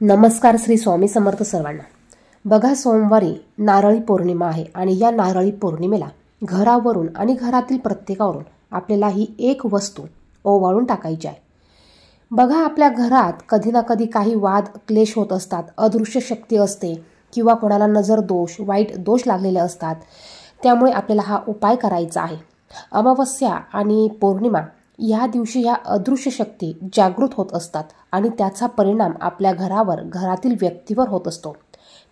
नमस्कार. श्री स्वामी समर्थ सर्वांना. बघा, सोमवारी नारळी पौर्णिमा आहे आणि या नारळी पौर्णिमेला घरावरून आणि घरातील प्रत्येकावरून आपल्याला ही एक वस्तू ओवाळून टाकायची आहे. बघा, आपल्या घरात कधी ना कधी काही वाद क्लेश होत असतात, अदृश्य शक्ती असते किंवा कोणाला नजर दोष, वाईट दोष लागलेले असतात. त्यामुळे आपल्याला हा उपाय करायचा आहे. अमावस्या आणि पौर्णिमा या दिवशी या अदृश्य शक्ती जागृत होत असतात आणि त्याचा परिणाम आपल्या घरावर, घरातील व्यक्तीवर होत असतो.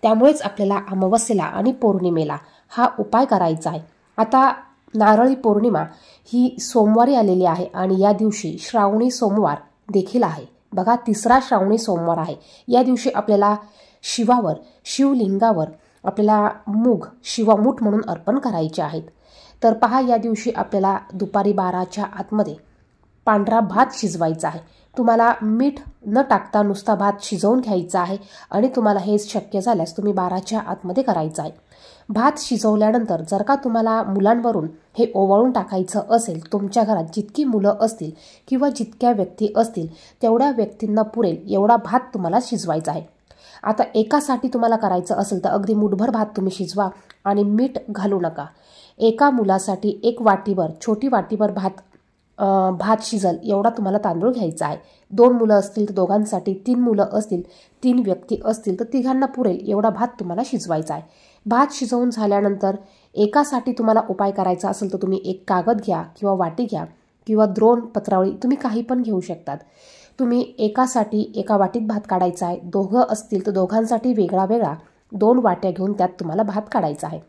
त्यामुळेच आपल्याला अमावस्येला आणि पौर्णिमेला हा उपाय करायचा आहे. आता नारळी पौर्णिमा ही सोमवारी आलेली आहे आणि या दिवशी श्रावणी सोमवार देखील आहे. बघा, तिसरा श्रावणी सोमवार आहे. या दिवशी आपल्याला शिवावर, शिवलिंगावर आपल्याला मूग, शिवामूठ म्हणून अर्पण करायचे आहेत. तर पहा, या दिवशी आपल्याला दुपारी 12च्या आतमध्ये पांढरा भात शिजवायचा आहे. तुम्हाला मीठ न टाकता नुसता भात शिजवून घ्यायचा आहे आणि तुम्हाला हे शक्य झाल्यास तुम्ही 12च्या आतमध्ये करायचं आहे. भात शिजवल्यानंतर जर का तुम्हाला मुलांवरून हे ओवाळून टाकायचं असेल, तुमच्या घरात जितकी मुलं असतील किंवा जितक्या व्यक्ती असतील तेवढ्या व्यक्तींना पुरेल एवढा भात तुम्हाला शिजवायचा आहे. आता एकासाठी तुम्हाला करायचं असेल तर अगदी मुठभर भात तुम्ही शिजवा आणि मीठ घालू नका. एका मुलासाठी एक वाटीभर, छोटी वाटीभर भात शिजल एवढा तुम्हाला तांदूळ घ्यायचा आहे. 2 मुलं असतील तर दोघांसाठी, 3 मुलं असतील, 3 व्यक्ती असतील तर तिघांना पुरेल एवढा भात तुम्हाला शिजवायचा आहे. भात शिजवून झाल्यानंतर एकासाठी तुम्हाला उपाय करायचा असेल तर तुम्ही एक कागद घ्या किंवा वाटी घ्या किंवा द्रोण, पत्रावळी, तुम्ही काही पण घेऊ शकतात. तुम्ही एकासाठी एका वाटीत भात काढायचा आहे. दोघं असतील तर दोघांसाठी वेगळा वेगळा 2 वाट्या घेऊन त्यात तुम्हाला भात काढायचा आहे.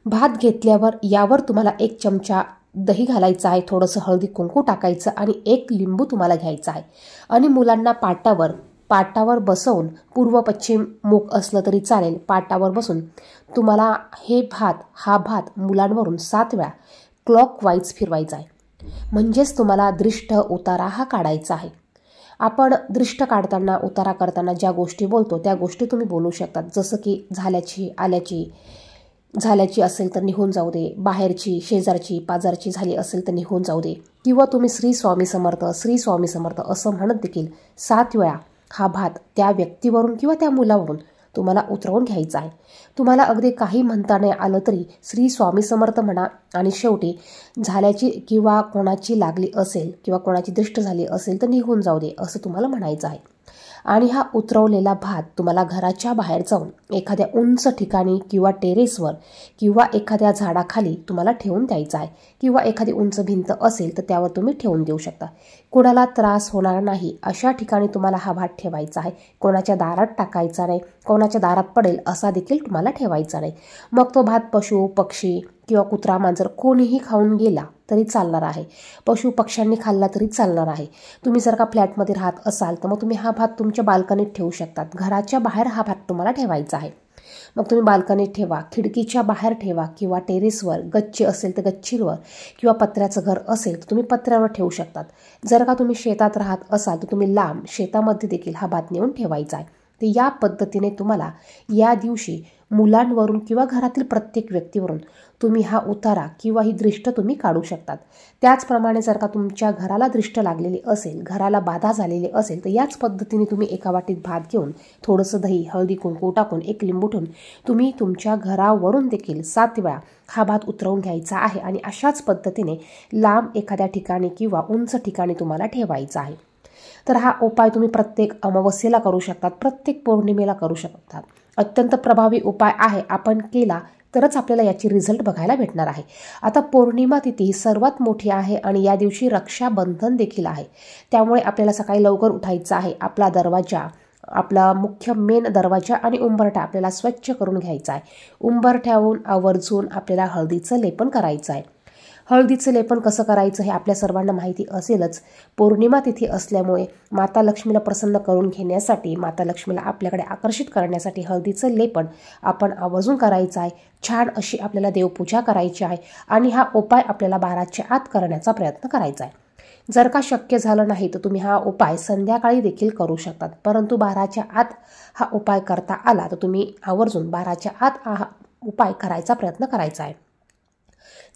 भात घेतल्यावर यावर तुम्हाला 1 चमचा दही घालायचं आहे, थोडंसं हळदी कुंकू टाकायचं आणि 1 लिंबू तुम्हाला घ्यायचा आहे आणि मुलांना पाटावर बसवून, पूर्व पश्चिम मुख असलं तरी चालेल, पाटावर बसून तुम्हाला हा भात मुलांवरून 7 वेळा क्लॉकवाईज फिरवायचा आहे. म्हणजेच तुम्हाला दृष्ट उतारा हा काढायचा आहे. आपण दृष्ट काढताना, उतारा करताना ज्या गोष्टी बोलतो त्या गोष्टी तुम्ही बोलू शकतात. जसं की झाल्याची असेल तर निघून जाऊ दे, बाहेरची, शेजारची, पाजारची झाली असेल तर निघून जाऊ दे, किंवा तुम्ही श्री स्वामी समर्थ, श्री स्वामी समर्थ असं म्हणत देखील 7 वेळा हा भात त्या व्यक्तीवरून किंवा त्या मुलावरून तुम्हाला उतरवून घ्यायचा आहे. तुम्हाला अगदी काही म्हणता नाही आलं तरी श्री स्वामी समर्थ म्हणा आणि शेवटी झाल्याची किंवा कोणाची लागली असेल किंवा कोणाची दृष्ट झाली असेल तर निघून जाऊ दे असं तुम्हाला म्हणायचं आहे. आणि हा उतरवलेला भात तुम्हाला घराच्या बाहेर जाऊन एखाद्या उंच ठिकाणी किंवा टेरेसवर किंवा एखाद्या झाडाखाली तुम्हाला ठेवून द्यायचा आहे, किंवा एखादी उंच भिंत असेल तर त्यावर तुम्ही ठेवून देऊ शकता. कोणाला त्रास होणार नाही अशा ठिकाणी तुम्हाला हा भात ठेवायचा आहे. कोणाच्या दारात टाकायचा नाही, कोणाच्या दारात पडेल असा देखील तुम्हाला ठेवायचा नाही. मग तो भात पशु पक्षी किंवा कुत्रा मांजर कोणीही खाऊन गेला तरी चालणार आहे, पशु पक्ष्यांनी खाल्ला तरी चालणार आहे. तुम्ही जर का फ्लॅटमध्ये राहत असाल तर मग तुम्ही हा भात तुमच्या बाल्कनीत ठेवू शकतात. घराच्या बाहेर हा भात तुम्हाला ठेवायचा आहे. मग तुम्ही बाल्कनीत ठेवा, खिडकीच्या बाहेर ठेवा किंवा टेरेसवर, गच्ची असेल तर गच्चीवर, किंवा पत्र्याचं घर असेल तर तुम्ही पत्र्यावर ठेवू शकतात. जर का तुम्ही शेतात राहत असाल तर तुम्ही लांब शेतामध्ये देखील हा भात नेऊन ठेवायचा आहे. तर या पद्धतीने तुम्हाला या दिवशी मुलांवरून किंवा घरातील प्रत्येक व्यक्तीवरून तुम्ही हा उतारा किंवा ही दृष्ट तुम्ही काढू शकतात. त्याचप्रमाणे जर का तुमच्या घराला दृष्ट लागलेली असेल, घराला बाधा झालेली असेल तर याच पद्धतीने तुम्ही एका वाटीत भात घेऊन थोडंसं दही, हळदी कुंकू टाकून 1 लिंबू ठेवून तुम्ही तुमच्या घरावरून देखील 7 वेळा हा भात उतरवून घ्यायचा आहे आणि अशाच पद्धतीने लांब एखाद्या ठिकाणी किंवा उंच ठिकाणी तुम्हाला ठेवायचा आहे. तर हा उपाय तुम्ही प्रत्येक अमावस्येला करू शकतात, प्रत्येक पौर्णिमेला करू शकतात. अत्यंत प्रभावी उपाय आहे. आपण केला तरच आपल्याला याची रिझल्ट बघायला भेटणार आहे. आता पौर्णिमा तिथी ही सर्वात मोठी आहे आणि या दिवशी रक्षाबंधन देखील आहे. त्यामुळे आपल्याला सकाळी लवकर उठायचं आहे. आपला दरवाजा, आपला मुख्य मेन दरवाजा आणि उंबरठा आपल्याला स्वच्छ करून घ्यायचा आहे. उंबरठ्याहून आवर्जून आपल्याला हळदीचं लेपन करायचं आहे. हळदीचं लेपन कसं करायचं हे आपल्या सर्वांना माहिती असेलच. पौर्णिमा तिथी असल्यामुळे माता लक्ष्मीला प्रसन्न करून घेण्यासाठी, माता लक्ष्मीला आपल्याकडे आकर्षित करण्यासाठी हळदीचं लेपन आपण आवर्जून करायचं आहे. छान अशी आपल्याला देवपूजा करायची आहे आणि हा उपाय आपल्याला 12च्या आत करण्याचा प्रयत्न करायचा आहे. जर का शक्य झालं नाही तर तुम्ही हा उपाय संध्याकाळी देखील करू शकतात, परंतु 12च्या आत हा उपाय करता आला तर तुम्ही आवर्जून 12च्या आत हा उपाय करायचा प्रयत्न करायचा आहे.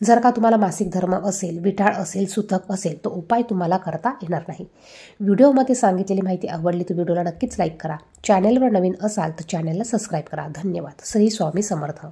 जर का तुम्हाला मासिक धर्म असेल, विटाळ असेल, सुतक असेल, तो उपाय तुम्हाला करता येणार नाही. व्हिडिओमध्ये सांगितलेली माहिती आवडली तर व्हिडिओला नक्कीच लाईक करा. चॅनेलवर नवीन असाल तर चॅनेलला सबस्क्राईब करा. धन्यवाद. श्री स्वामी समर्थ.